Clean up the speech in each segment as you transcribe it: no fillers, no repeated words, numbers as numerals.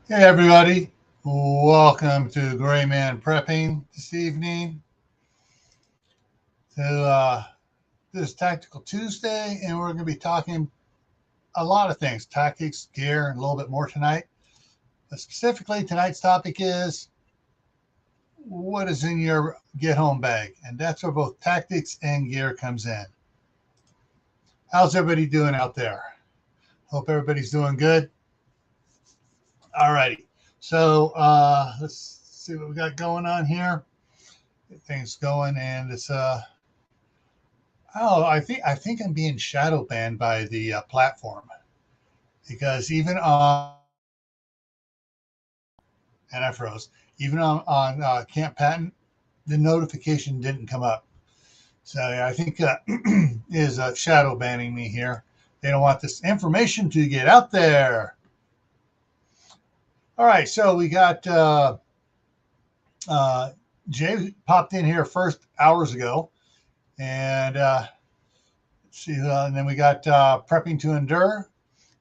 Hey everybody, welcome to GrayManPrepping this evening. So this Tactical Tuesday, and we're going to be talking a lot of things, tactics, gear, and a little bit more tonight. But specifically, tonight's topic is what is in your get home bag, and that's where both tactics and gear comes in. How's everybody doing out there? Hope everybody's doing good. Alrighty, so let's see what we got going on here. Get things going, and it's oh, I think I'm being shadow banned by the platform because even on and I froze. Even on Camp Patent, the notification didn't come up. So yeah, I think is shadow banning me here. They don't want this information to get out there. All right, so we got uh, Jay popped in here first hours ago, and see, and then we got Prepping to Endure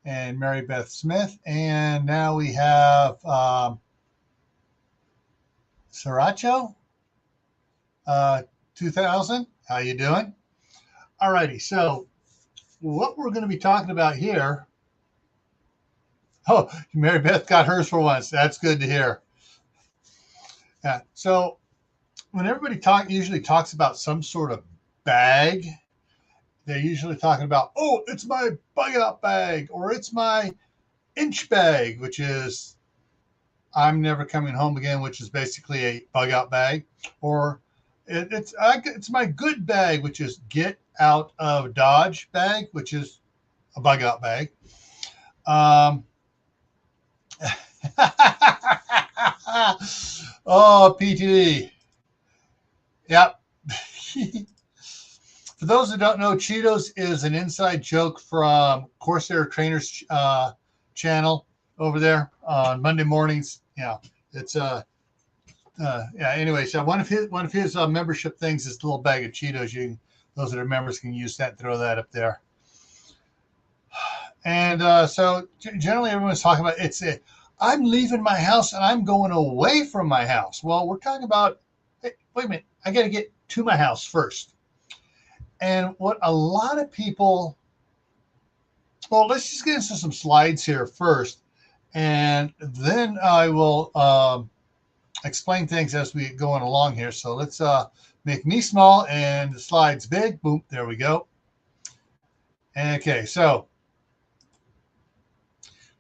and Mary Beth Smith, and now we have Sriracho 2000. How you doing? All righty. So what we're going to be talking about here. Oh, Mary Beth got hers for once. That's good to hear. Yeah. So when everybody usually talks about some sort of bag, they're usually talking about, oh, it's my bug out bag, or it's my inch bag, which is I'm never coming home again, which is basically a bug out bag, or it's my good bag, which is get out of Dodge bag, which is a bug out bag. Um, oh, PTD. Yep. For those that don't know, Cheetos is an inside joke from Corsair Trainers channel over there on Monday mornings. Yeah, it's yeah. Anyway, so one of his membership things is a little bag of Cheetos. Those that are members can use that. Throw that up there. And so generally, everyone's talking about I'm leaving my house and I'm going away from my house. Well, we're talking about. Hey, wait a minute. I got to get to my house first. And what a lot of people. Well, let's just get into some slides here first, and then I will explain things as we go on along here. So let's make me small and the slides big. Boom, there we go. Okay, so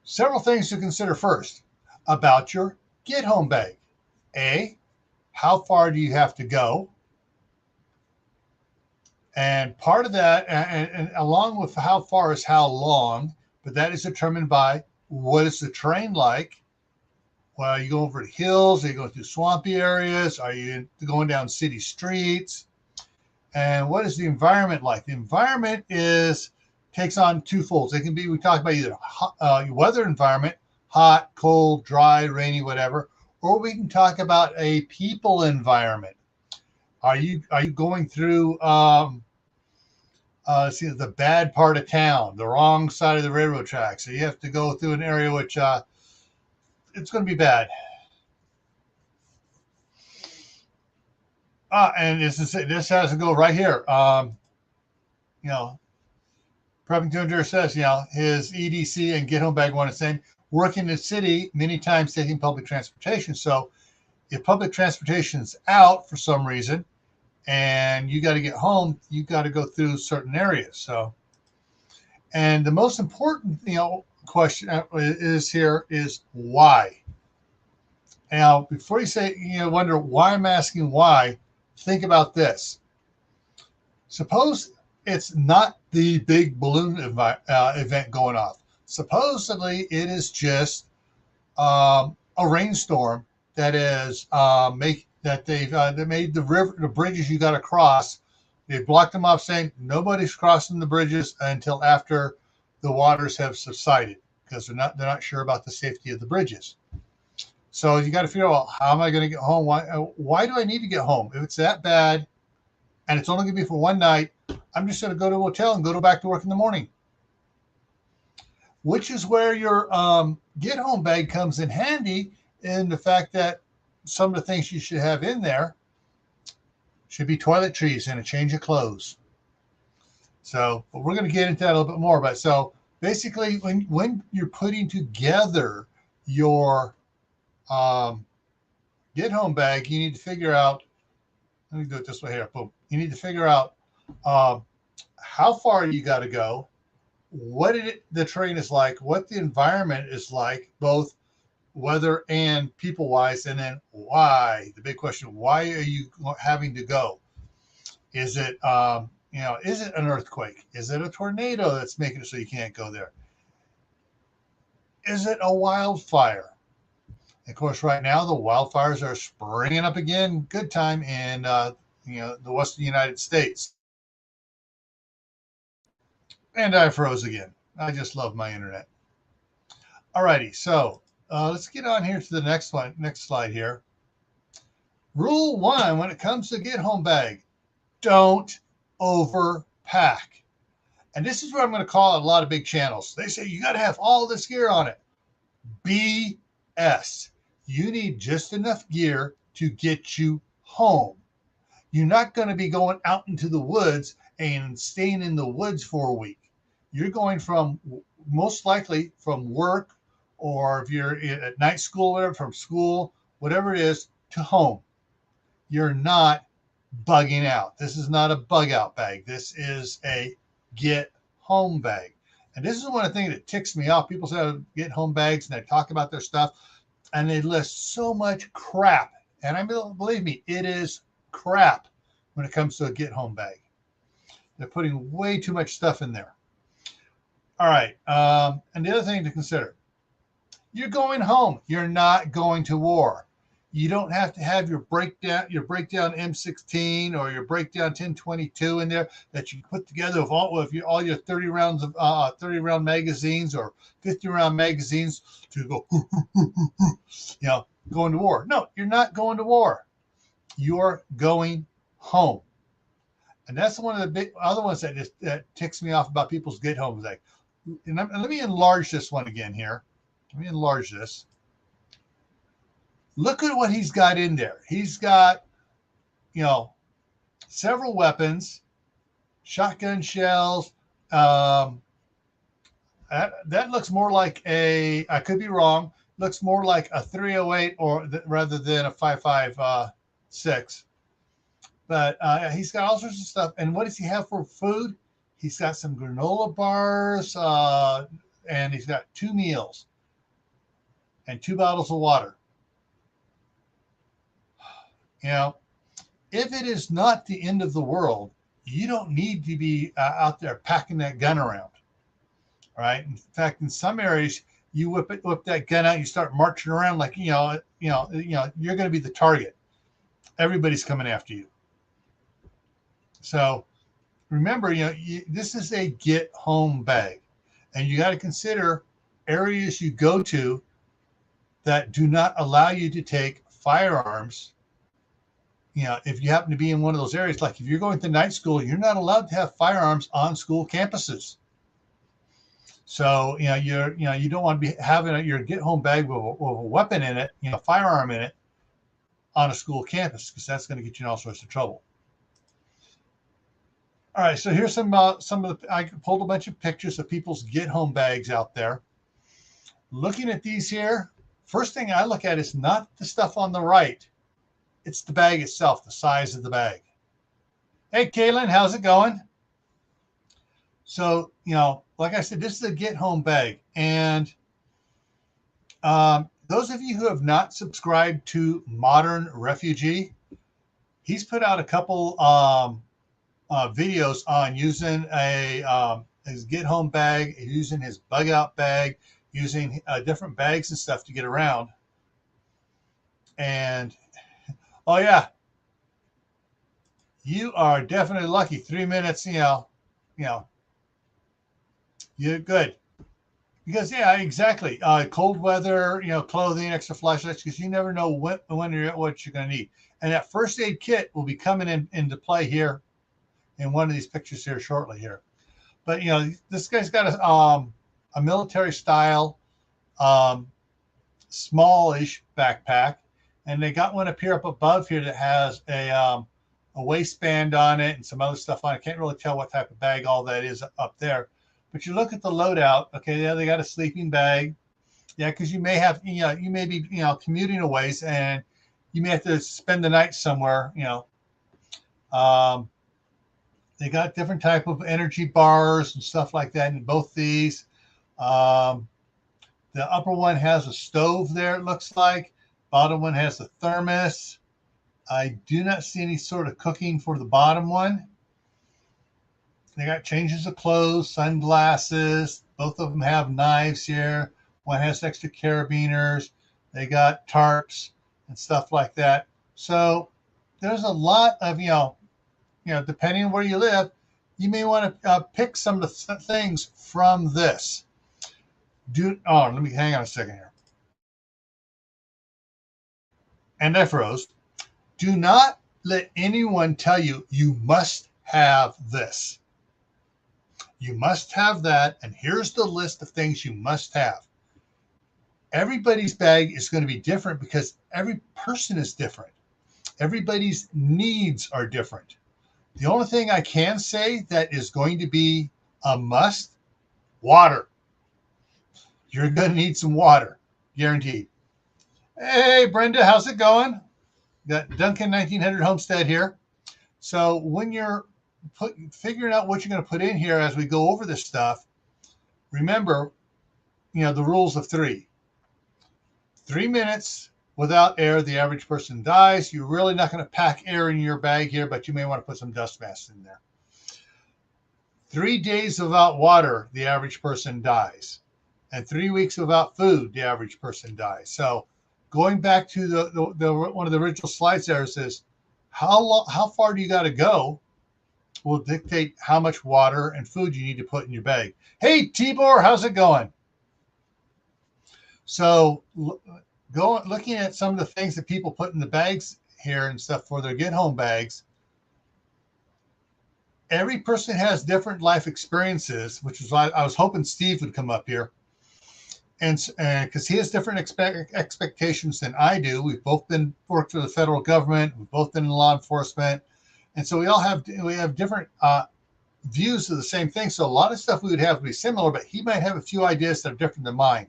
several things to consider first about your get home bag. A, how far do you have to go? And part of that, and along with how far is how long, but that is determined by what is the terrain like. Well, are you going over the hills? Are you going through swampy areas? Are you going down city streets? And what is the environment like? The environment takes on two folds. It can be, we talk about either weather environment, hot, cold, dry, rainy, whatever, or we can talk about a people environment. Are you going through see the bad part of town, the wrong side of the railroad track? So you have to go through an area which it's going to be bad. And this has to go right here. You know, Prepping to Endure says, his EDC and Get Home Bag one is saying, work in the city, many times taking public transportation. So if public transportation's out for some reason and you got to get home, you got to go through certain areas. So, and the most important, question is why? Now, before you say, wonder why I'm asking why, think about this. Suppose it's not the big balloon event going off. Supposedly, it is just a rainstorm that is they made the bridges you got to cross. They blocked them off, saying nobody's crossing the bridges until after the waters have subsided because they're not sure about the safety of the bridges. So you got to figure out, how am I going to get home? Why do I need to get home? If it's that bad and it's only going to be for one night, I'm just going to go to a hotel and go back to work in the morning. which is where your get home bag comes in handy, in the fact that some of the things you should have in there should be toiletries and a change of clothes. So, but we're going to get into that a little bit more. But so basically, when you're putting together your get home bag, you need to figure out. Let me do it this way here. Boom. You need to figure out how far you got to go, what the terrain is like, what the environment is like, both weather and people wise, and then why. The big question: why are you having to go? Is it is it an earthquake? Is it a tornado that's making it so you can't go there? Is it a wildfire? Of course, right now the wildfires are springing up again. Good time in the western United States. And I froze again. I just love my internet. Alrighty, so let's get on here to the next one. Next slide here. Rule 1 when it comes to get home bag: don't overpack. And this is where I'm going to call out a lot of big channels. They say you got to have all this gear on it. BS. You need just enough gear to get you home. You're not going to be going out into the woods and staying in the woods for a week. You're going from, most likely, from work, or if you're at night school, whatever, from school, whatever it is, to home. You're not bugging out. This is not a bug out bag. This is a get home bag. And this is one of the things that ticks me off. People say get home bags and they talk about their stuff and they list so much crap. And I mean, believe me, it is crap when it comes to a get home bag. They're putting way too much stuff in there. All right. And the other thing to consider: you're going home. You're not going to war. You don't have to have your breakdown M16 or your breakdown 1022 in there that you put together with all your 30 rounds of 30 round magazines or 50 round magazines to go, going to war. No, you're not going to war. You're going home. And that's one of the big other ones that ticks me off about people's get homes. Like, and let me enlarge this one again here. Let me enlarge this. Look at what he's got in there. He's got, several weapons, shotgun shells. That looks more like I could be wrong, looks more like a 308 rather than a 5.56. But he's got all sorts of stuff. And what does he have for food? He's got some granola bars, and he's got 2 meals and 2 bottles of water. If it is not the end of the world, you don't need to be out there packing that gun around. All right. In fact, in some areas, you whip that gun out, you start marching around like you're going to be the target. Everybody's coming after you. So remember, this is a get home bag, and you got to consider areas you go to that do not allow you to take firearms. If you happen to be in one of those areas, like if you're going to night school, you're not allowed to have firearms on school campuses. So, you don't want to be having your get home bag with a weapon in it, firearm in it on a school campus, because that's going to get you in all sorts of trouble. All right. So here's some of I pulled a bunch of pictures of people's get home bags out there. Looking at these here, first thing I look at is not the stuff on the right. It's the bag itself, the size of the bag. Hey, Kaylin, how's it going? So, like I said, this is a get home bag. And those of you who have not subscribed to Modern Refugee, he's put out a couple videos on using his get home bag, using his bug out bag, using different bags and stuff to get around. And oh yeah, you are definitely lucky. 3 minutes, you're good. Because yeah, exactly. Cold weather, clothing, extra flashlights, because you never know what you're going to need. And that first aid kit will be coming into play here in one of these pictures here shortly here. But this guy's got a military style, smallish backpack. And they got one up here up above here that has a waistband on it and some other stuff on it. I can't really tell what type of bag all that is up there. But you look at the loadout. Okay, yeah, they got a sleeping bag. Yeah, because you may have, you may be, commuting a ways and you may have to spend the night somewhere, They got different type of energy bars and stuff like that in both these. The upper one has a stove there, it looks like. Bottom one has a thermos. I do not see any sort of cooking for the bottom one. They got changes of clothes, sunglasses. Both of them have knives here. One has extra carabiners. They got tarps and stuff like that. So there's a lot of, depending on where you live, you may want to pick some of the things from this. Let me hang on a second here. And I froze. Do not let anyone tell you you must have this. You must have that, and here's the list of things you must have. Everybody's bag is going to be different because every person is different. Everybody's needs are different. The only thing I can say that is going to be a must, water. You're going to need some water, guaranteed. Hey, Brenda, how's it going? Got Duncan 1900 Homestead here. So when you're figuring out what you're going to put in here as we go over this stuff, remember, the rules of 3. 3 minutes without air, the average person dies. You're really not going to pack air in your bag here, but you may want to put some dust masks in there. 3 days without water, the average person dies. And 3 weeks without food, the average person dies. So going back to the one of the original slides there, says how far do you got to go will dictate how much water and food you need to put in your bag. Hey, Tibor, how's it going? So looking at some of the things that people put in the bags here and stuff for their get home bags, every person has different life experiences, which is why I was hoping Steve would come up here. And because he has different expectations than I do. We've both worked for the federal government. We've both been in law enforcement. And so we have different views of the same thing. So a lot of stuff we would have to be similar, but he might have a few ideas that are different than mine.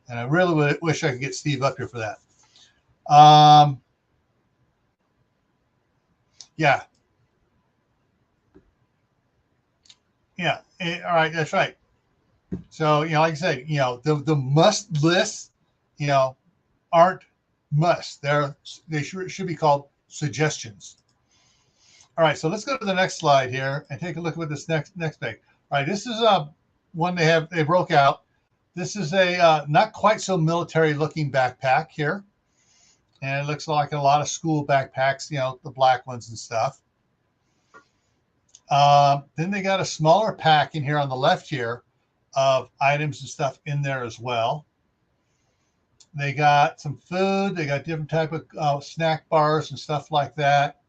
And I really wish I could get Steve up here for that. Yeah. All right. That's right. So, like I said, the must lists, aren't must. They should be called suggestions. All right. So let's go to the next slide here and take a look at this next bag. All right. This is one they broke out. This is a not quite so military looking backpack here. And it looks like a lot of school backpacks, the black ones and stuff. Then they got a smaller pack in here on the left here of items and stuff in there as well. They got some food. They got different type of snack bars and stuff like that.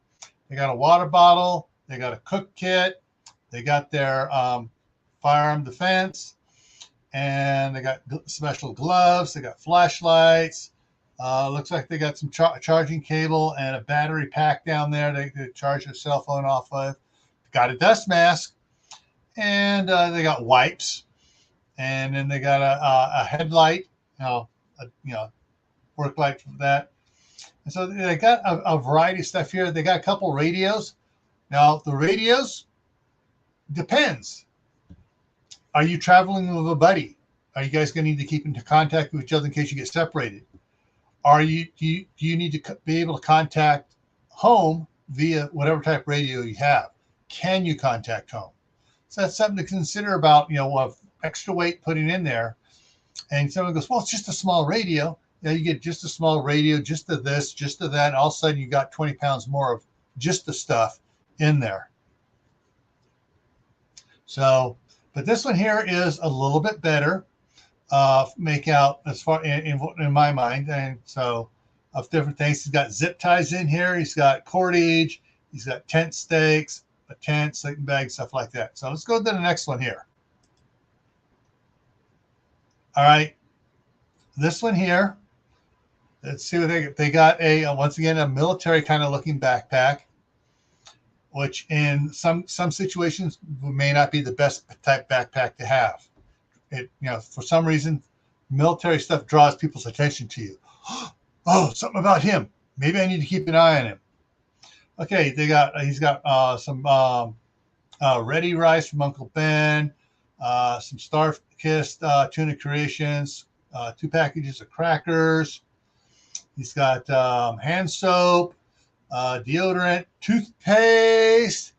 They got a water bottle. They got a cook kit. They got their firearm defense. And they got special gloves. They got flashlights. Looks like they got some charging cable and a battery pack down there they charge their cell phone off of. Got a dust mask. And they got wipes. And then they got a headlight, work light for that. And so they got a variety of stuff here. They got a couple radios. Now, the radios depends. Are you traveling with a buddy? Are you guys going to need to keep in contact with each other in case you get separated? Do you need to be able to contact home via whatever type of radio you have? Can you contact home? So that's something to consider about, extra weight putting in there. And someone goes, well, it's just a small radio. You get just a small radio, just to this, just to that. And all of a sudden you got 20 pounds more of just the stuff in there. So, but this one here is a little bit better. Make out as far in my mind. And so of different things, he's got zip ties in here. He's got cordage. He's got tent stakes, a tent, sleeping bag, stuff like that. So let's go to the next one here. All right. This one here. Let's see what they got. Once again, a military kind of looking backpack, which in some situations may not be the best type backpack to have. It, for some reason, military stuff draws people's attention to you. Oh, something about him. Maybe I need to keep an eye on him. Okay, he's got some ready rice from Uncle Ben, some Star-Kissed tuna creations, 2 packages of crackers. He's got hand soap, deodorant, toothpaste,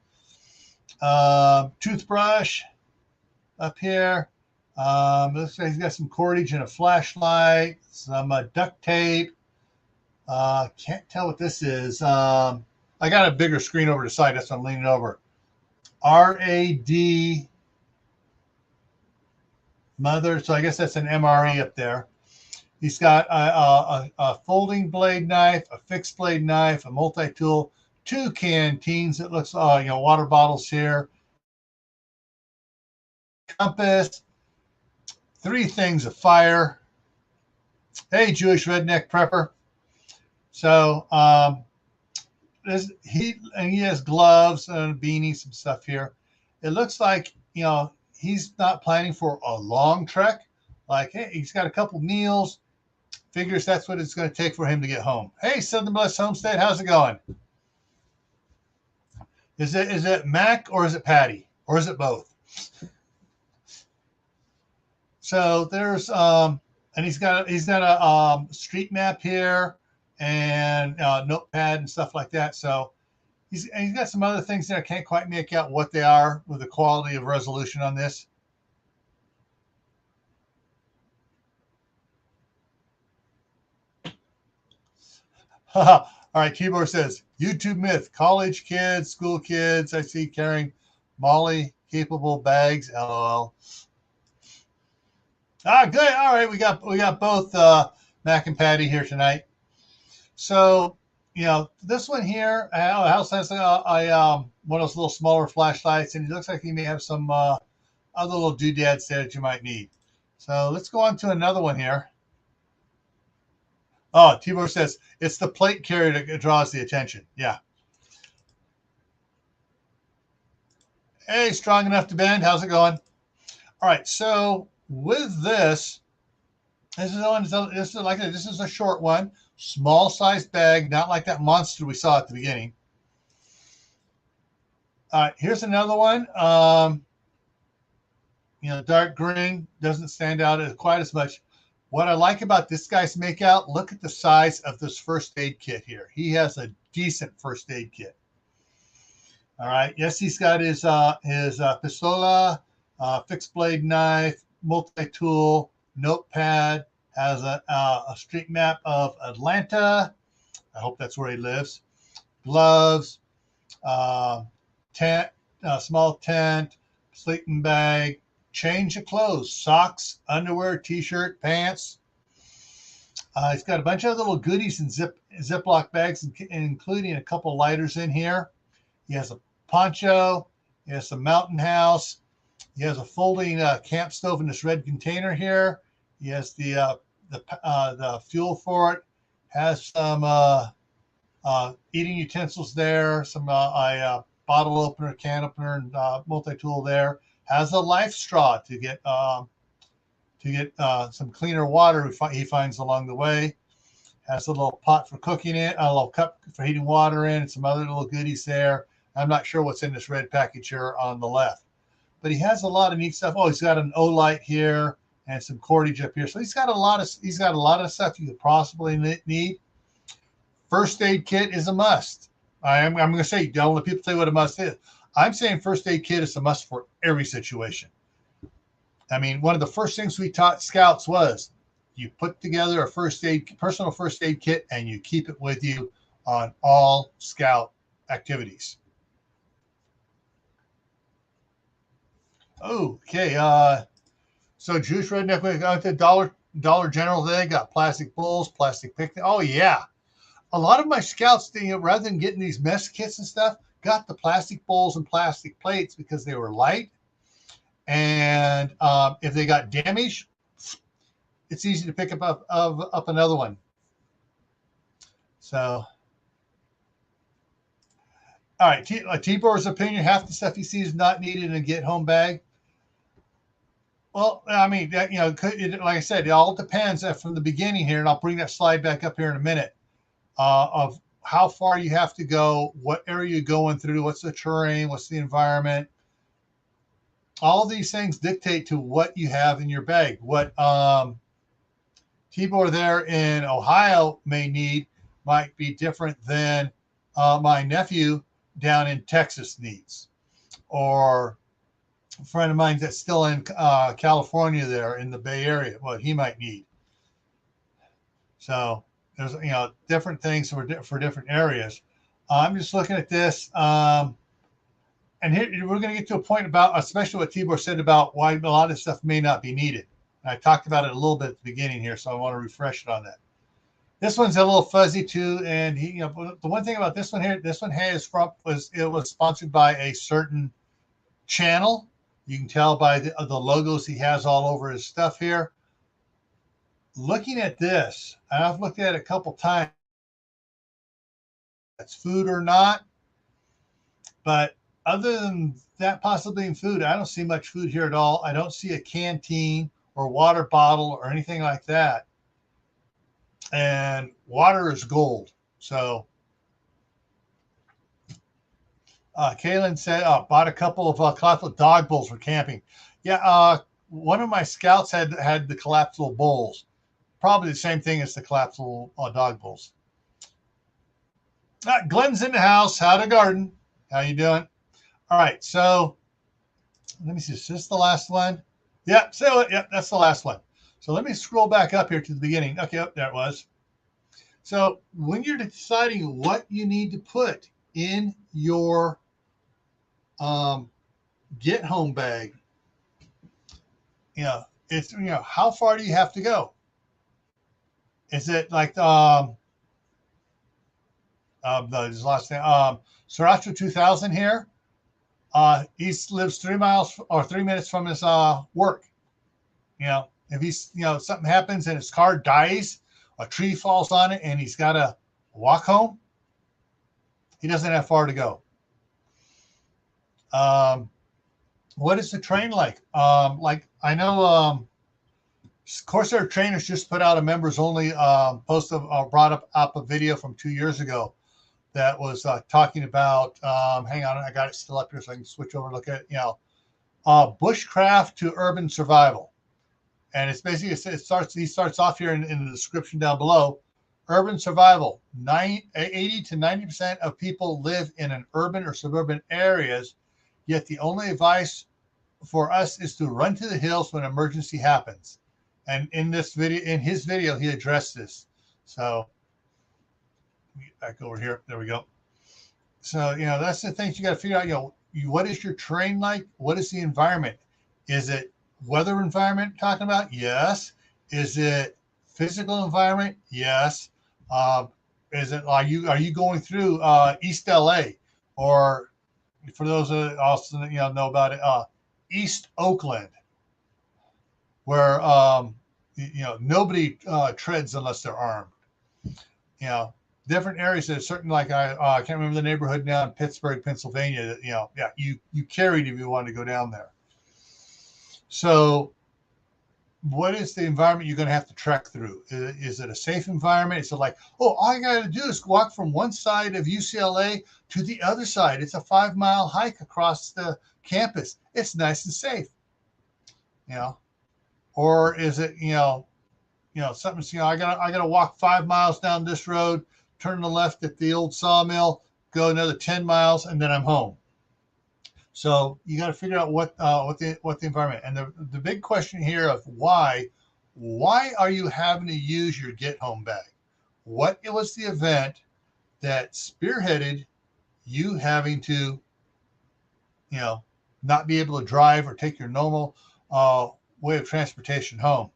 toothbrush up here. Looks like he's got some cordage and a flashlight, some duct tape. Can't tell what this is. I got a bigger screen over the side. That's what I'm leaning over. RAD mother. So I guess that's an MRE up there. He's got a folding blade knife, a fixed blade knife, a multi-tool, 2 canteens. It looks, water bottles here. Compass, 3 things of fire. Hey, Jewish redneck prepper. So, he has gloves and a beanie, some stuff here. It looks like, he's not planning for a long trek. Like, hey, he's got a couple meals. Figures that's what it's going to take for him to get home. Hey, Southern Blessed Homestead, how's it going? Is it Mac or is it Patty? Or is it both? So there's and he's got a street map here and notepad and stuff like that. So he's got some other things there. I can't quite make out what they are with the quality of resolution on this. All right, Keyboard says, YouTube myth, college kids, school kids, I see carrying Molly capable bags, LOL. Good. All right, we got both Mac and Patty here tonight. So, this one here, House has one of those little smaller flashlights, and it looks like he may have some other little doodads there that you might need. So let's go on to another one here. Oh, Tibor says, it's the plate carrier that draws the attention. Yeah. Hey, strong enough to bend. How's it going? All right. So with this is a short one, small size bag, not like that monster we saw at the beginning. All right. Here's another one. Dark green doesn't stand out quite as much. What I like about this guy's makeout, look at the size of this first aid kit here. He has a decent first aid kit. All right. Yes, he's got his pistola, fixed blade knife, multi-tool, notepad, has a street map of Atlanta. I hope that's where he lives. Gloves, tent, small tent, sleeping bag, change of clothes, socks, underwear, t-shirt, pants. He's got a bunch of little goodies in Ziploc bags, including a couple lighters in here. He has a poncho. He has a mountain house. He has a folding camp stove in this red container here. He has the fuel for it. Has some eating utensils there. Some bottle opener, can opener, and multi-tool there. Has a life straw to get some cleaner water he finds along the way. Has a little pot for cooking it, a little cup for heating water in, and some other little goodies there. I'm not sure what's in this red package here on the left, but he has a lot of neat stuff. Oh, he's got an O-light here and some cordage up here. So he's got a lot of stuff you could possibly need. First aid kit is a must. I'm going to say, don't let people tell you what a must is. I'm saying first aid kit is a must for every situation. I mean, one of the first things we taught scouts was you put together a personal first aid kit, and you keep it with you on all scout activities. Okay. So Jewish redneck, we got the Dollar General. They got plastic bowls, plastic picnic. Oh yeah. A lot of my scouts, rather than getting these mess kits and stuff, got the plastic bowls and plastic plates because they were light. And if they got damaged, it's easy to pick up another one. So, all right, Tibor's opinion: half the stuff he sees not needed in a get-home bag. Well, I mean, like I said, it all depends from the beginning here, and I'll bring that slide back up here in a minute, of how far you have to go, what area you're going through, what's the terrain, what's the environment. All these things dictate to what you have in your bag. What Tibor there in Ohio may need might be different than my nephew down in Texas needs, or a friend of mine that's still in California there in the Bay Area, what he might need. So there's different things for different areas. I'm just looking at this, and here we're going to get to a point about, especially what Tibor said about why a lot of stuff may not be needed. And I talked about it a little bit at the beginning here, so I want to refresh it on that. This one's a little fuzzy too, and the one thing about this one here, it was sponsored by a certain channel. You can tell by the logos he has all over his stuff here. Looking at this, and I've looked at it a couple times, it's food or not. But other than that possibly being food, I don't see much food here at all. I don't see a canteen or water bottle or anything like that. And water is gold. So Kaylin said, bought a couple of collapsible dog bowls for camping. Yeah, one of my scouts had the collapsible bowls. Probably the same thing as the collapsible dog bowls. Glenn's in the house. How to garden? How you doing? All right, so let me see. Is this the last one? Yeah, that's the last one. So let me scroll back up here to the beginning. Okay, there it was. So when you're deciding what you need to put in your get home bag, it's how far do you have to go? Is it like his last name, Sriracha 2000 here? He lives 3 miles or 3 minutes from his work. If he's something happens and his car dies, a tree falls on it, and he's got to walk home, he doesn't have far to go. What is the train like? Like I know Corsair Trainers just put out a members only post brought up a video from 2 years ago that was talking about, hang on, I got it still up here so I can switch over and look at it, bushcraft to urban survival. And it's basically, he starts off here in the description down below. Urban survival, 80 to 90% of people live in an urban or suburban areas, yet the only advice for us is to run to the hills when an emergency happens. And in his video, he addressed this. So back over here. There we go. So, that's the things you got to figure out. What is your terrain like? What is the environment? Is it weather environment talking about? Yes. Is it physical environment? Yes. Is it, are you going through East LA, or for those that also know about it, East Oakland, where nobody treads unless they're armed. Different areas that are certain, like I can't remember the neighborhood now in Pittsburgh, Pennsylvania, that you carried if you wanted to go down there. So what is the environment you're going to have to trek through? Is it a safe environment? Is it like, all you got to do is walk from one side of UCLA to the other side? It's a 5-mile hike across the campus. It's nice and safe, or is it, something, I gotta walk 5 miles down this road, turn to the left at the old sawmill, go another 10 miles, and then I'm home. So you got to figure out what the environment, and the big question here of why are you having to use your get home bag? What was the event that spearheaded you having to, not be able to drive or take your normal way of transportation home?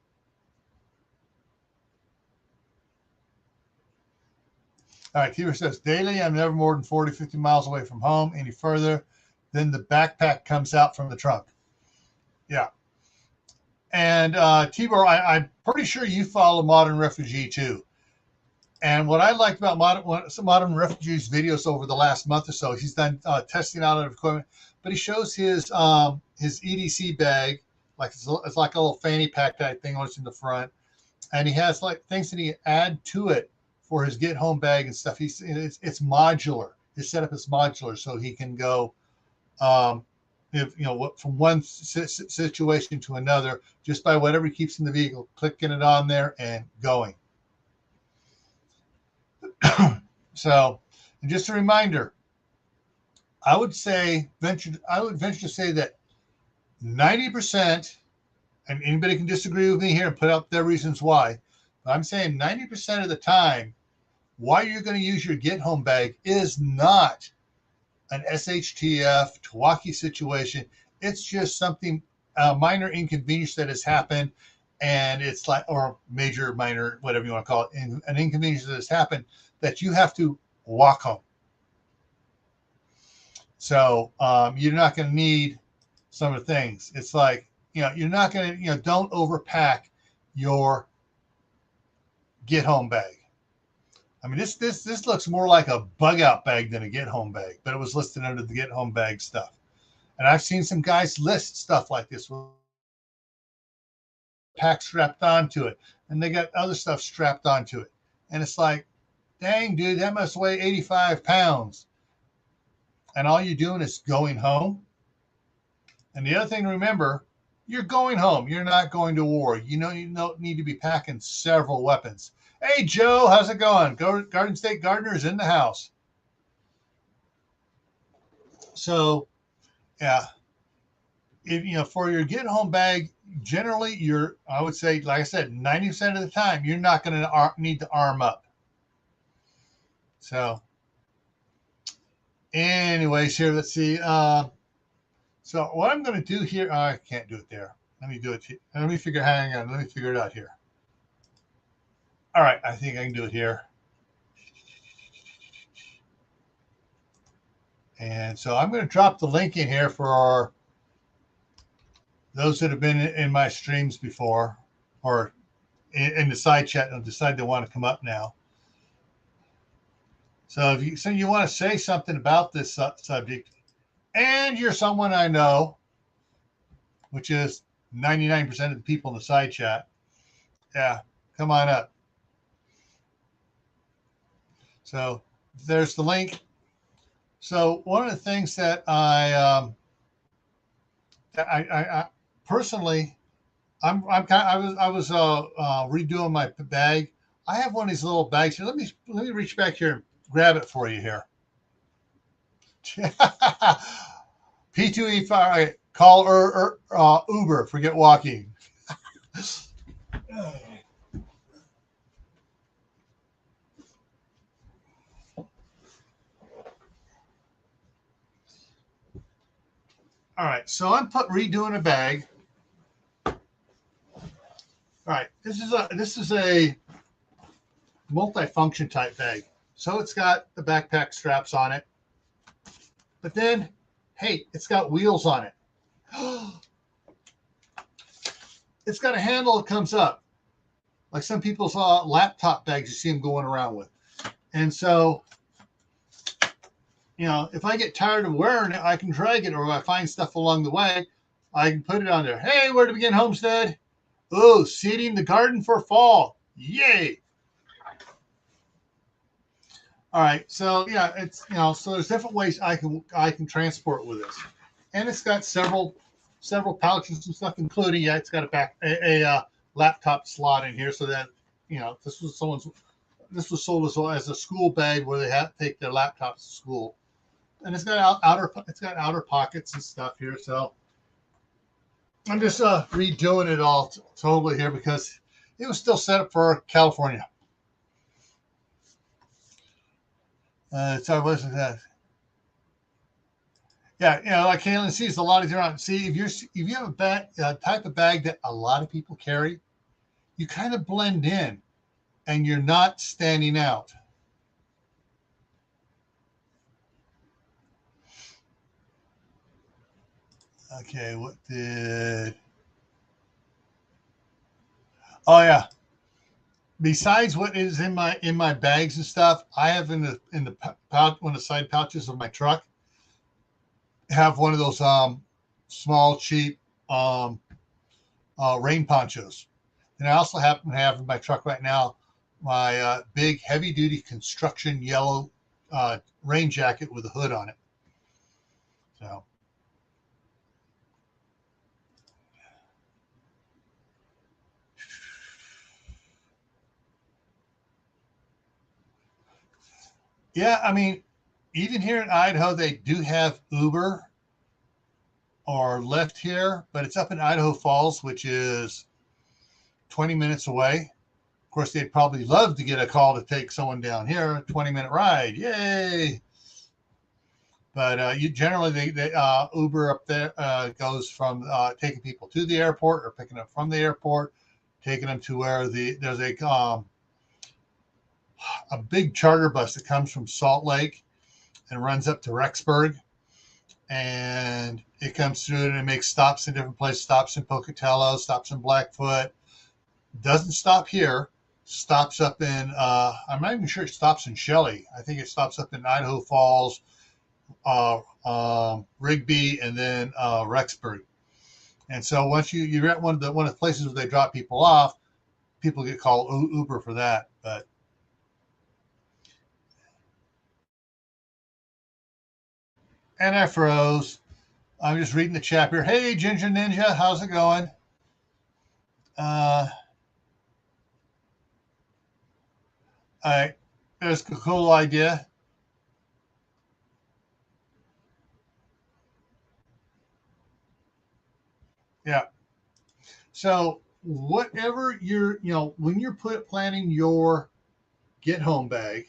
All right, Keeper says, daily, I'm never more than 40, 50 miles away from home. Any further, then the backpack comes out from the trunk. Yeah. And Tibor, I'm pretty sure you follow Modern Refugee too. And what I liked about Modern Refugee's videos over the last month or so, he's done testing out of equipment, but he shows his EDC bag, like it's like a little fanny pack type thing, what's in the front, and he has like things that he add to it for his get home bag and stuff. It's modular. His setup is modular, so he can go, if you know, from one situation to another just by whatever he keeps in the vehicle, clicking it on there and going. So, and just a reminder, I would venture to say that 90%, and anybody can disagree with me here and put out their reasons why, but I'm saying 90% of the time, why you're going to use your get home bag is not an SHTF, Tawaki situation. It's just something, a minor inconvenience that has happened, and it's like, or major, minor, whatever you want to call it, an inconvenience that has happened that you have to walk home. So you're not going to need some of the things. It's like, you're not going to, don't overpack your get home bag. I mean, this looks more like a bug out bag than a get home bag, but it was listed under the get home bag stuff. And I've seen some guys list stuff like this with pack strapped onto it, and they got other stuff strapped onto it. And it's like, dang, dude, that must weigh 85 pounds. And all you're doing is going home. And the other thing to remember, you're going home. You're not going to war. You don't need to be packing several weapons. Hey, Joe, how's it going? Garden State Gardener is in the house. So, yeah, for your get home bag, generally I would say, like I said, 90% of the time, you're not going to need to arm up. So, anyways, here, let's see. So what I'm going to do here, I can't do it there. Let me do it. Let me figure it out here. All right, I think I can do it here. And so I'm going to drop the link in here for those that have been in my streams before, or in the side chat and decide they want to come up now. So if you want to say something about this subject, and you're someone I know, which is 99% of the people in the side chat, yeah, come on up. So there's the link. So one of the things that I personally, I was redoing my bag. I have one of these little bags here. Let me reach back here and grab it for you here. P2E5, call Uber, forget walking. All right, so I'm redoing a bag. All right, this is a multi-function type bag. So it's got the backpack straps on it, but then, hey, it's got wheels on it. It's got a handle that comes up, like some people's laptop bags you see them going around with. And so, if I get tired of wearing it, I can drag it, or if I find stuff along the way, I can put it on there. Hey, where to begin, Homestead? Oh, seeding the garden for fall. Yay. All right, so yeah, it's so there's different ways I can transport with this, and it's got several pouches and stuff, including it's got a laptop slot in here, so that this was sold as a school bag where they have to take their laptops to school, and it's got outer pockets and stuff here. So I'm just redoing it all totally here because it was still set up for California. So I wasn't that. Yeah, like Kaylin sees a lot of different. See, if you have a type of bag that a lot of people carry, you kind of blend in, and you're not standing out. Okay, what did? Oh yeah. Besides what is in my bags and stuff, I have in the pouch, one of the side pouches of my truck, have one of those small cheap um rain ponchos. And I also happen to have in my truck right now my big heavy duty construction yellow rain jacket with a hood on it. So yeah, I mean, even here in Idaho, they do have Uber or Lyft here, but it's up in Idaho Falls, which is 20 minutes away. Of course, they'd probably love to get a call to take someone down here, 20-minute ride. Yay. But you generally, Uber up there goes from taking people to the airport or picking up from the airport, taking them to where there's a big charter bus that comes from Salt Lake and runs up to Rexburg. And it comes through and it makes stops in different places, stops in Pocatello, stops in Blackfoot, doesn't stop here, stops up in, I'm not even sure it stops in Shelley. I think it stops up in Idaho Falls, Rigby, and then Rexburg. And so once you're at one of the places where they drop people off, people get called Uber for that. But and I froze. I'm just reading the chat here. Hey, Ginger Ninja, how's it going? Uh, all right, there's a cool idea. Yeah. So whatever when you're planning your get home bag,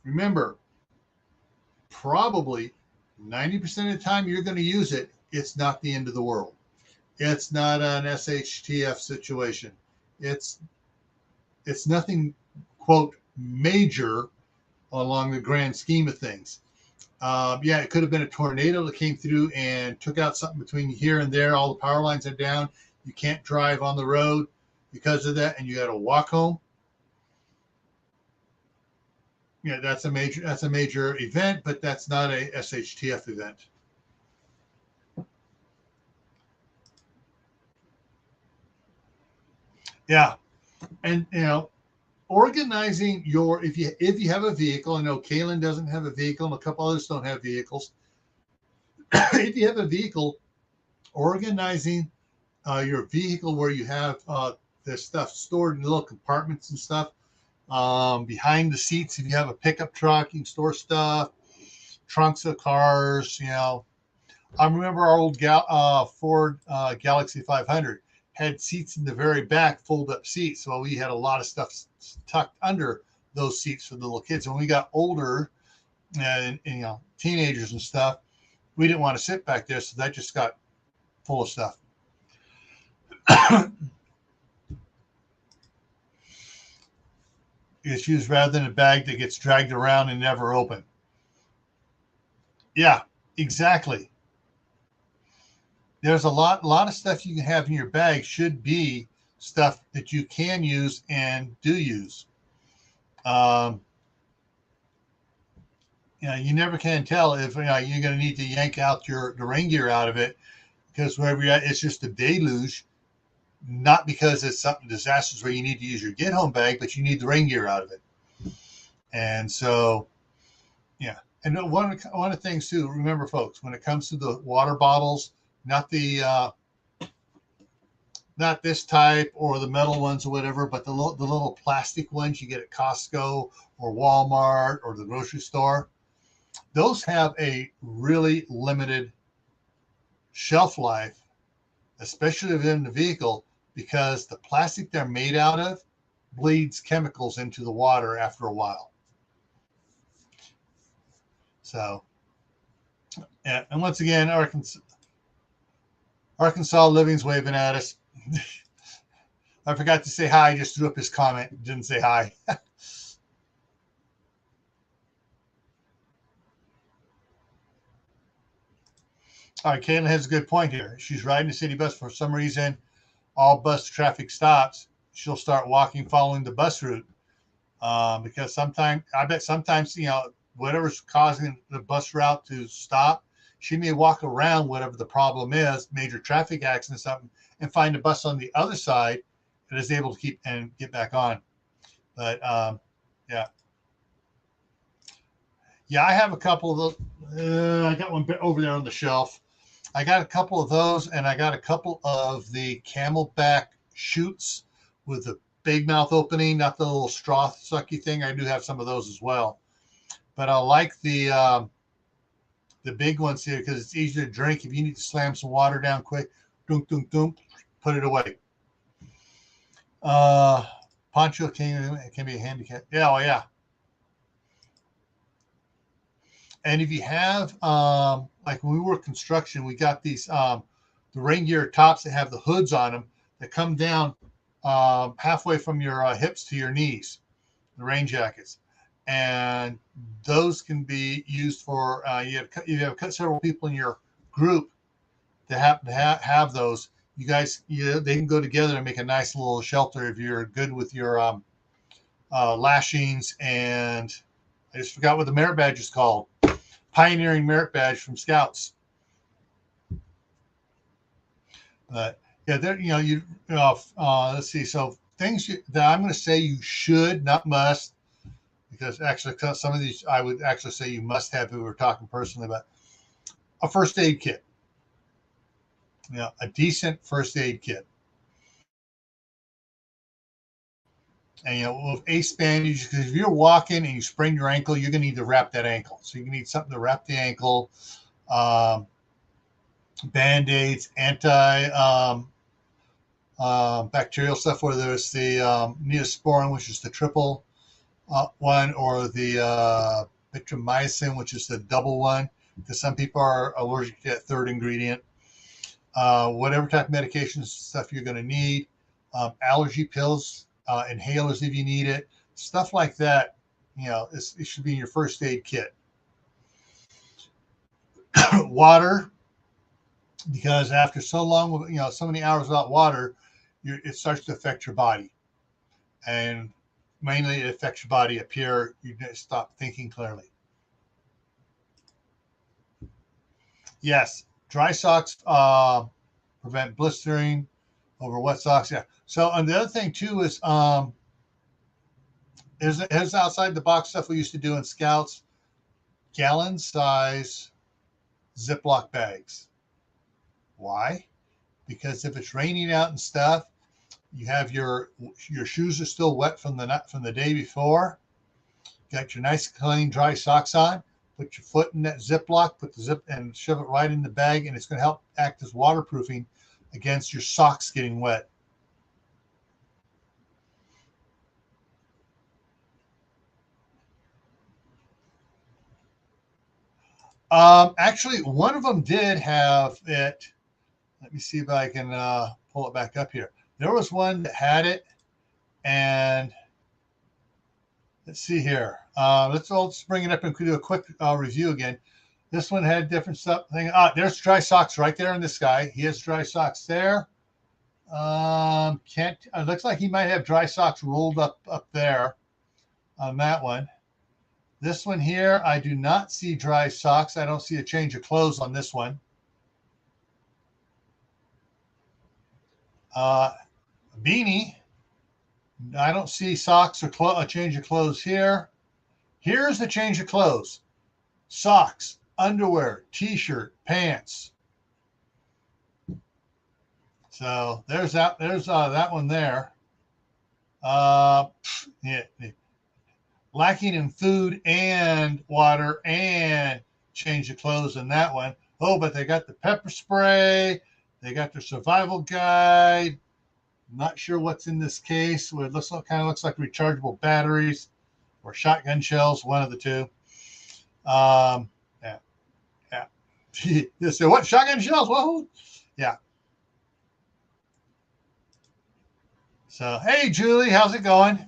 remember, probably 90% of the time you're going to use it. It's not the end of the world. It's not an SHTF situation. It's it's nothing, quote, major along the grand scheme of things. Yeah, it could have been a tornado that came through and took out something between here and there. All the power lines are down. You can't drive on the road because of that, and you got to walk home. Yeah, that's a major event, but that's not a SHTF event. Yeah, and organizing your if you have a vehicle. I know Kaylin doesn't have a vehicle, and a couple others don't have vehicles. If you have a vehicle, organizing your vehicle where you have this stuff stored in little compartments and stuff. Behind the seats, if you have a pickup truck, you can store stuff. Trunks of cars, I remember our old Ford Galaxy 500 had seats in the very back, fold-up seats. So we had a lot of stuff tucked under those seats for the little kids. When we got older and teenagers and stuff, we didn't want to sit back there, so that just got full of stuff. It's used rather than a bag that gets dragged around and never open. Yeah, exactly. There's a lot of stuff you can have in your bag should be stuff that you can use and do use. Um, you never can tell if you're going to need to yank out the rain gear out of it because wherever you're at, it's just a deluge. Not because it's something disastrous where you need to use your get home bag, but you need the rain gear out of it. And so, yeah. And one of the things too, remember, folks, when it comes to the water bottles, not not this type or the metal ones or whatever, but the little plastic ones you get at Costco or Walmart or the grocery store. Those have a really limited shelf life, especially within the vehicle, because the plastic they're made out of bleeds chemicals into the water after a while. So, yeah, and once again, Arkansas Living's waving at us. I forgot to say hi. I just threw up his comment. Didn't say hi. All right, Caitlin has a good point here. She's riding the city bus for some reason. all bus traffic stops, she'll start walking, following the bus route. Because sometimes, I bet sometimes, whatever's causing the bus route to stop, she may walk around whatever the problem is, major traffic accident, something, and find a bus on the other side that is able to keep and get back on. But yeah. Yeah, I have a couple of those. I got one over there on the shelf. I got a couple of those, and I got a couple of the Camelback chutes with the big mouth opening, not the little straw sucky thing. I do have some of those as well. But I like the big ones here because it's easy to drink. If you need to slam some water down quick, dunk, dunk, dunk, put it away. Poncho can be a handicap. Yeah, well, yeah. And if you have, like when we work construction, we got these the rain gear tops that have the hoods on them that come down halfway from your hips to your knees, the rain jackets. And those can be used for, you have several people in your group that have those. You guys, they can go together and make a nice little shelter if you're good with your lashings. And I just forgot what the merit badge is called. Pioneering merit badge from Scouts. But yeah, there, let's see. So things that I'm going to say you should, not must, because actually some of these I would actually say you must have if we were talking personally about a first aid kit. A decent first aid kit. And with ace bandage, because if you're walking and you sprain your ankle, you're going to need to wrap that ankle. So you need something to wrap the ankle. Band-aids, bacterial stuff, whether it's the Neosporin, which is the triple one, or the Victromycin, which is the double one, because some people are allergic to that third ingredient. Whatever type of medications stuff you're going to need, allergy pills, inhalers if you need it, stuff like that. It should be in your first aid kit. Water, because after so long, so many hours without water, it starts to affect your body, and mainly it affects your body up here. You stop thinking clearly. Yes, dry socks prevent blistering over wet socks. Yeah. So, and the other thing too is there's outside the box stuff we used to do in Scouts, gallon size Ziploc bags. Why? Because if it's raining out and stuff, you have your shoes are still wet from the day before. Got your nice clean dry socks on. Put your foot in that Ziploc, put the zip and shove it right in the bag, and it's going to help act as waterproofing against your socks getting wet. Actually, one of them did have it. Let me see if I can pull it back up here. There was one that had it, and let's see here. Let's bring it up and do a quick review again. This one had different stuff. There's dry socks right there in this guy. He has dry socks there. It looks like he might have dry socks rolled up there on that one. This one here, I do not see dry socks. I don't see a change of clothes on this one. Beanie, I don't see socks or a change of clothes here. Here's the change of clothes: socks, underwear, t-shirt, pants. So there's that. There's that one there. Yeah. Lacking in food and water and change of clothes in that one. Oh, but they got the pepper spray. They got their survival guide. Not sure what's in this case. It kind of looks like rechargeable batteries or shotgun shells, one of the two. Yeah. You say, what, shotgun shells? Whoa. Yeah. So, hey, Julie, how's it going?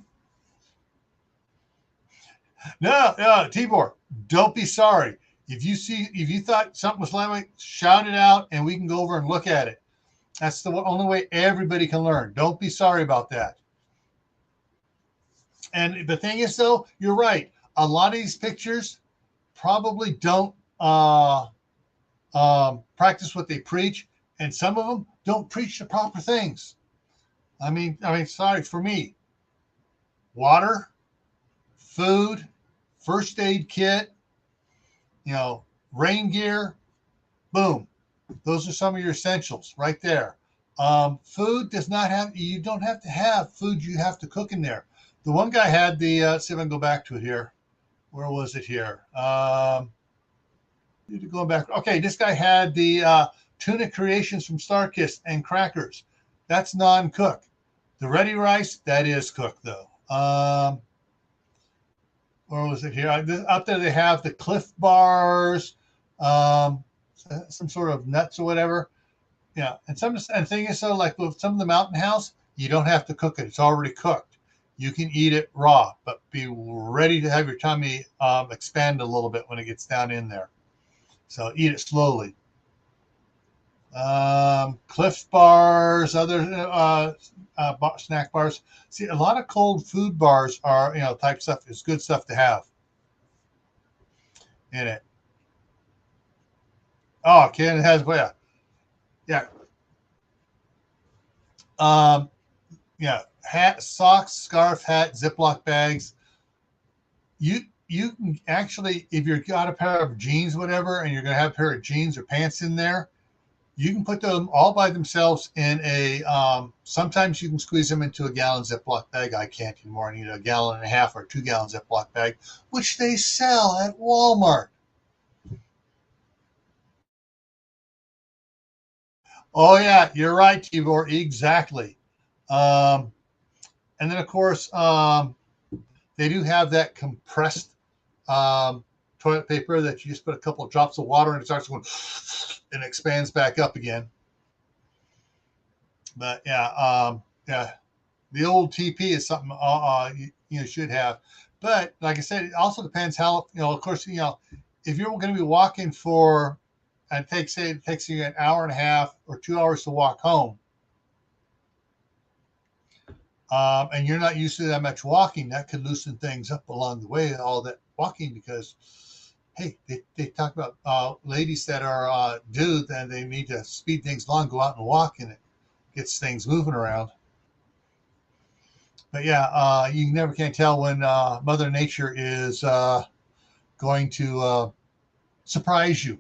No, Tibor, don't be sorry. If you thought something was lying, shout it out and we can go over and look at it. That's the only way everybody can learn. Don't be sorry about that. And the thing is, though, you're right. A lot of these pictures probably don't practice what they preach, and some of them don't preach the proper things. I mean, sorry for me. Water, food, first aid kit, rain gear, boom. Those are some of your essentials right there. Food does not have, you don't have to have food you have to cook in there. The one guy had the, let's see if I can go back to it here. Where was it here? Going back. Okay, this guy had the tuna creations from Starkist and crackers. That's non-cook. The ready rice, that is cooked though. Where was it here? Up there they have the Cliff Bars, some sort of nuts or whatever. Yeah, and thing is, so like with some of the Mountain House, you don't have to cook it; it's already cooked. You can eat it raw, but be ready to have your tummy expand a little bit when it gets down in there. So eat it slowly. Cliff Bars, other snack bars. See, a lot of cold food bars are type stuff is good stuff to have in it. Oh, okay, and it has yeah. Hat, socks, scarf, hat, Ziploc bags. You can actually, if you've got a pair of jeans, whatever, and you're going to have a pair of jeans or pants in there, you can put them all by themselves in a, sometimes you can squeeze them into a gallon Ziploc bag. I can't anymore. I need a gallon and a half or 2 gallon Ziploc bag, which they sell at Walmart. Oh, yeah, you're right, Tibor. Exactly. And then, of course, they do have that compressed toilet paper that you just put a couple of drops of water and it starts going and expands back up again. But yeah, the old TP is something you should have. But like I said, it also depends how, of course, if you're going to be walking for, and it takes you an hour and a half or 2 hours to walk home, and you're not used to that much walking, that could loosen things up along the way, all that walking, because, hey, they talk about ladies that are dudes and they need to speed things along, go out and walk, and it gets things moving around. But yeah, you never can tell when Mother Nature is going to surprise you.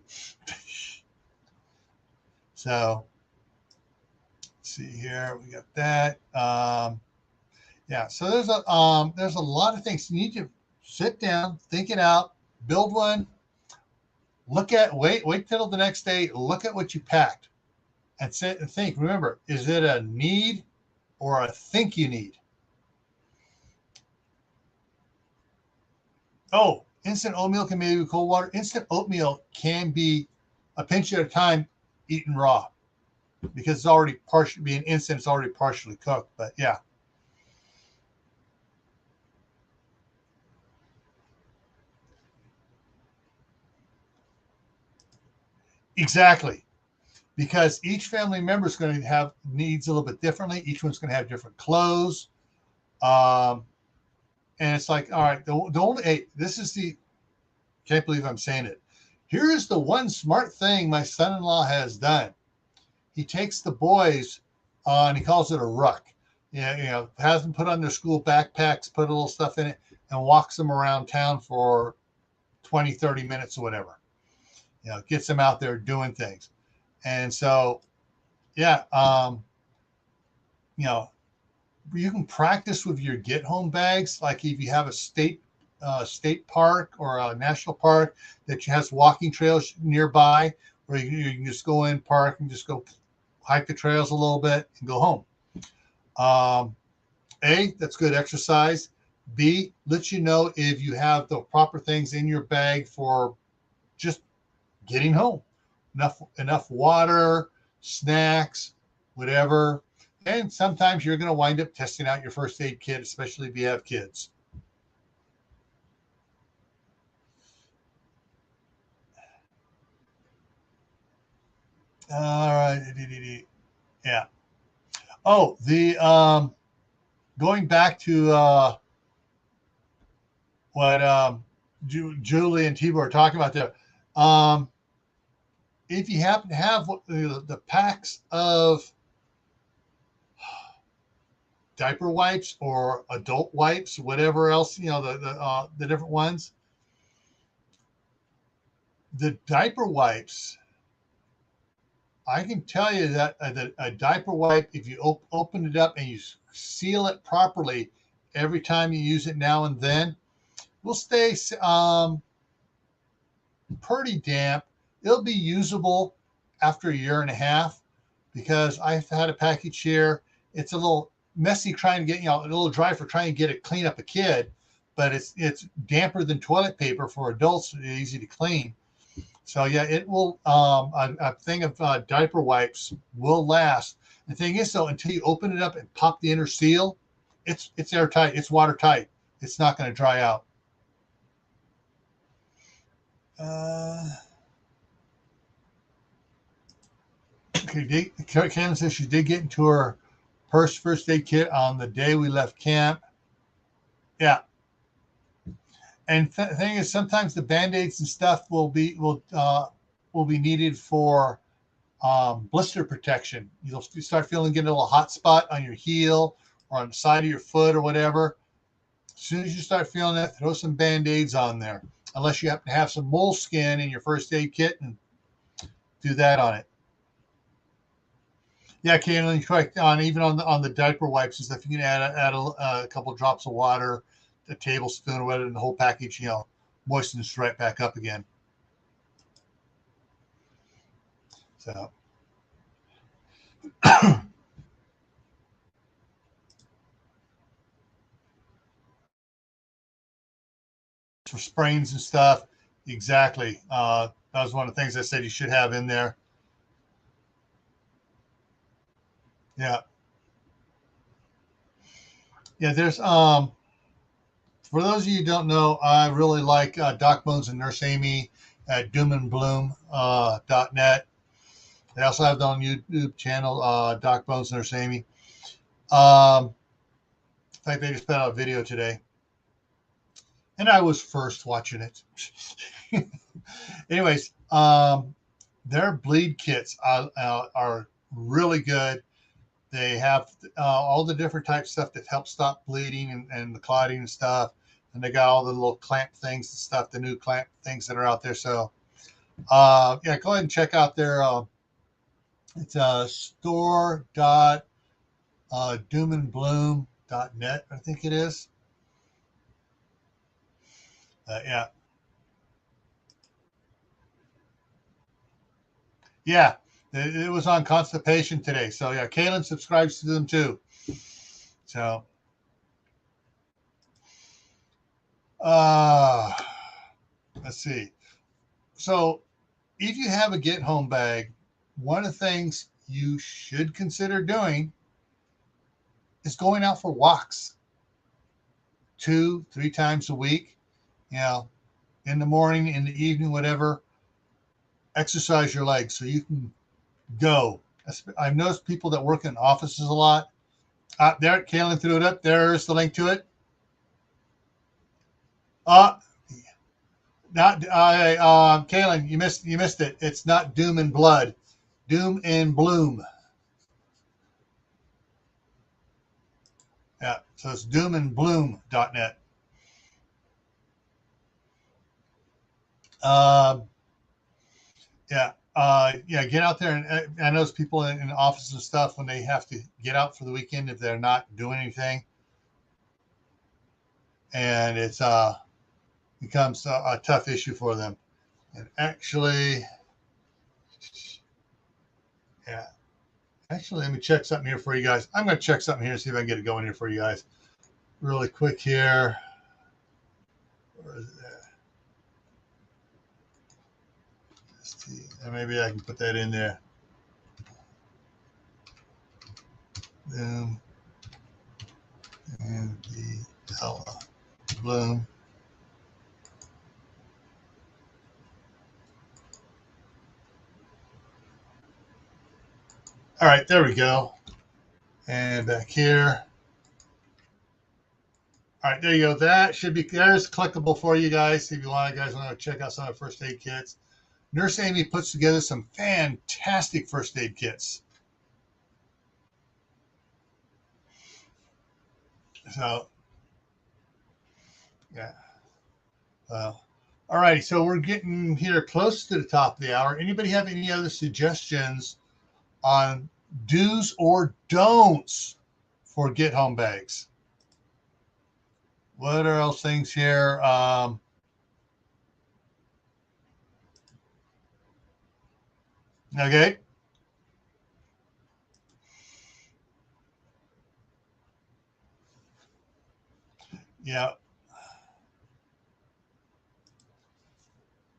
So, let's see here, we got that. Yeah, so there's a lot of things. You need to sit down, think it out, build one. Wait till the next day. Look at what you packed, and sit and think. Remember, is it a need or a think you need? Oh, instant oatmeal can be made with cold water. Instant oatmeal can be a pinch at a time, eaten raw, because it's already partially being instant. It's already partially cooked. But yeah. Exactly. Because each family member is going to have needs a little bit differently. Each one's going to have different clothes. Um, and it's like, all right, the only, hey, this is the, can't believe I'm saying it. Here is the one smart thing my son-in-law has done. He takes the boys and he calls it a ruck. Has them put on their school backpacks, put a little stuff in it, and walks them around town for 20, 30 minutes or whatever. Gets them out there doing things. And so, yeah, you can practice with your get home bags. Like if you have a state park or a national park that has walking trails nearby, where you can just go in, park, and just go hike the trails a little bit and go home. A, that's good exercise. B, lets you know if you have the proper things in your bag for just getting home. Enough water, snacks, whatever. And sometimes you're going to wind up testing out your first aid kit, especially if you have kids. All right. Yeah. Oh, the going back to what Julie and Tibor are talking about there. If you happen to have the packs of diaper wipes or adult wipes, whatever else, the different ones, the diaper wipes, I can tell you that a diaper wipe, if you open it up and you seal it properly every time you use it now and then, will stay pretty damp. It'll be usable after a year and a half, because I've had a package here. It's a little messy trying to get, a little dry for trying to get it clean up a kid, but it's damper than toilet paper for adults. It's easy to clean. So yeah, it will. A thing of diaper wipes will last. The thing is, though, until you open it up and pop the inner seal, it's airtight. It's watertight. It's not going to dry out. Okay, Caitlin says she did get into her first aid kit on the day we left camp. Yeah. And the thing is, sometimes the Band-Aids and stuff will be needed for blister protection. You start getting a little hot spot on your heel or on the side of your foot or whatever. As soon as you start feeling that, throw some Band-Aids on there. Unless you happen to have some moleskin in your first aid kit, and do that on it. Yeah, Caitlin, correct. Even on the diaper wipes and stuff, you can add a couple of drops of water, a tablespoon or whatever, and the whole package, moistens right back up again. So, for sprains and stuff, exactly. That was one of the things I said you should have in there. Yeah. Yeah, there's for those of you who don't know, I really like Doc Bones and Nurse Amy at doomandbloom.net. They also have it on YouTube channel, Doc Bones and Nurse Amy. In fact, they just put out a video today, and I was first watching it. Anyways, their bleed kits are really good. They have all the different types of stuff that help stop bleeding and the clotting and stuff. And they got all the little clamp things and stuff, the new clamp things that are out there. So, yeah, go ahead and check out their, it's store.doomandbloom.net, I think it is. Yeah. Yeah. It was on constipation today. So, yeah, Kaylin subscribes to them too. So, let's see. So, if you have a get home bag, one of the things you should consider doing is going out for walks 2-3 times a week, in the morning, in the evening, whatever. Exercise your legs so you can go. I've noticed people that work in offices a lot. There, Kaylin threw it up. There's the link to it. Kaylin, you missed it. It's not Doom and Blood, Doom and Bloom. Yeah, so it's doomandbloom.net. Yeah, get out there. And I know people in the office and stuff, when they have to get out for the weekend, if they're not doing anything, and it's becomes a tough issue for them. And actually, yeah, let me check something here for you guys. I'm going to check something here and see if I can get it going here for you guys really quick here. Where is it there? Maybe I can put that in there. Boom. And the Bloom. All right, there we go. And back here. All right, there you go. That should be, there's clickable for you guys if you guys want to check out some of the first aid kits. Nurse Amy puts together some fantastic first aid kits. So, yeah. Well, all righty. So we're getting here close to the top of the hour. Anybody have any other suggestions on do's or don'ts for get home bags? What are else things here? Okay. Yeah.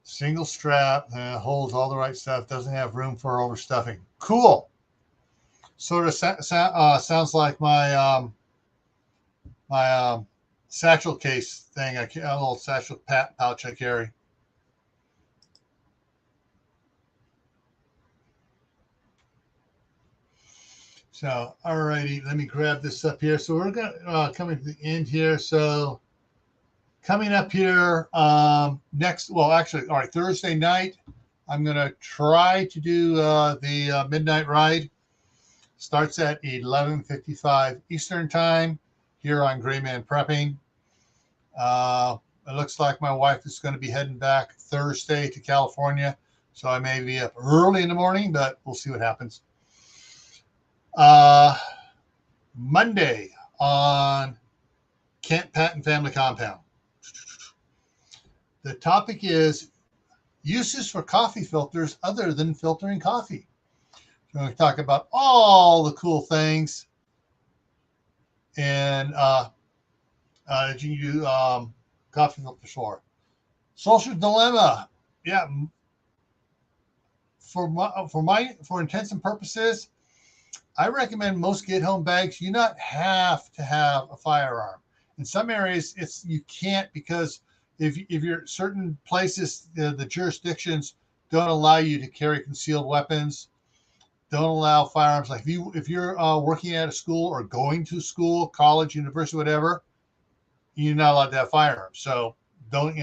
Single strap, holds all the right stuff, doesn't have room for overstuffing. Cool. Sort of sounds like my satchel case thing. A little satchel pouch I carry. So, all righty, let me grab this up here. So we're going coming to the end here. So coming up here next, well, actually, all right, Thursday night, I'm going to try to do the midnight ride. Starts at 11:55 Eastern time here on GrayManPrepping. It looks like my wife is going to be heading back Thursday to California, so I may be up early in the morning, but we'll see what happens. Monday on Camp Patton Family Compound. The topic is uses for coffee filters other than filtering coffee. We're going to talk about all the cool things and that you can do coffee filters for. Social dilemma. Yeah. For intents and purposes, I recommend most get-home bags. You not have to have a firearm. In some areas, you can't because if you're certain places, the jurisdictions don't allow you to carry concealed weapons, don't allow firearms. Like if you're working at a school or going to school, college, university, whatever, you're not allowed to have firearms. So don't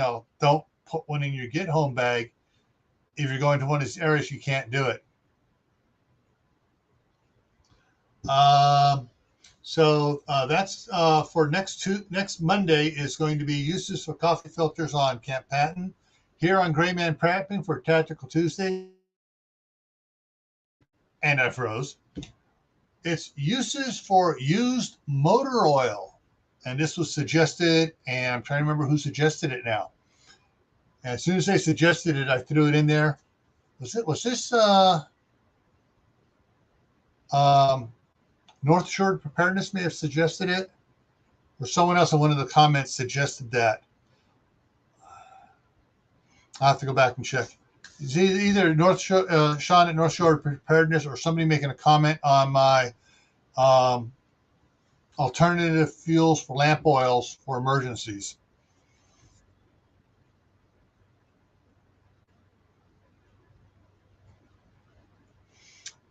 put one in your get-home bag. If you're going to one of these areas, you can't do it. So that's for next Monday is going to be uses for coffee filters on Camp Patton. Here on GrayManPrepping for Tactical Tuesday. And I froze. It's uses for used motor oil. And this was suggested, and I'm trying to remember who suggested it now. And as soon as they suggested it, I threw it in there. Was this North Shore Preparedness may have suggested it, or someone else in one of the comments suggested that. I'll have to go back and check. It's either North Shore, Sean at North Shore Preparedness, or somebody making a comment on my alternative fuels for lamp oils for emergencies.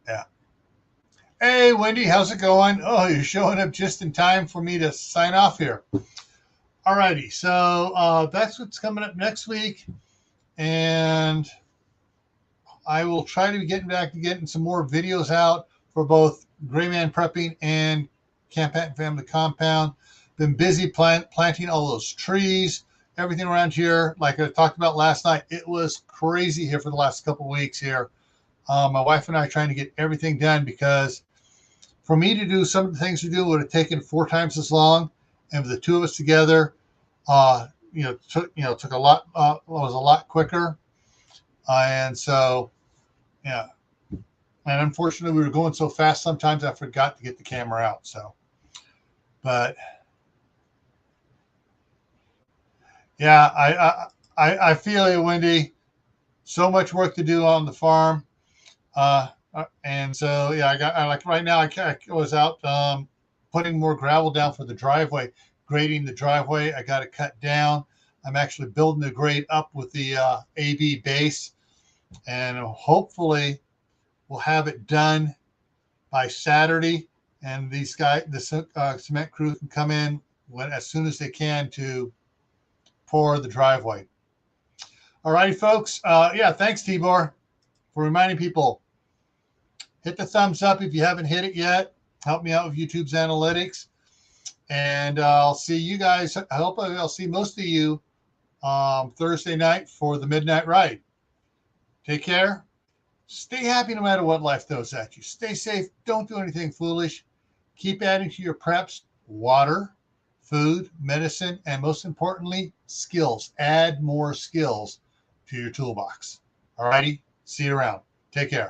Yeah. Hey, Wendy, how's it going? Oh, you're showing up just in time for me to sign off here. All righty. So that's what's coming up next week. And I will try to be getting back to getting some more videos out for both GrayManPrepping and Camp Patton Family Compound. Been busy planting all those trees, everything around here. Like I talked about last night, it was crazy here for the last couple of weeks here. My wife and I are trying to get everything done because for me to do some of the things we do would have taken 4 times as long, and with the two of us together, took a lot, was a lot quicker, and so, yeah. And unfortunately, we were going so fast sometimes I forgot to get the camera out. So, but yeah, I feel you, Wendy. So much work to do on the farm. And so, yeah, I like right now, I was out putting more gravel down for the driveway, grading the driveway. I got it cut down. I'm actually building the grade up with the AB base, and hopefully we'll have it done by Saturday, and the cement crew can come in as soon as they can to pour the driveway. All righty, folks. Yeah, thanks, Tibor, for reminding people. Hit the thumbs up if you haven't hit it yet. Help me out with YouTube's analytics. And I'll see you guys. I hope I'll see most of you Thursday night for the Midnight Ride. Take care. Stay happy no matter what life throws at you. Stay safe. Don't do anything foolish. Keep adding to your preps water, food, medicine, and most importantly, skills. Add more skills to your toolbox. All righty. See you around. Take care.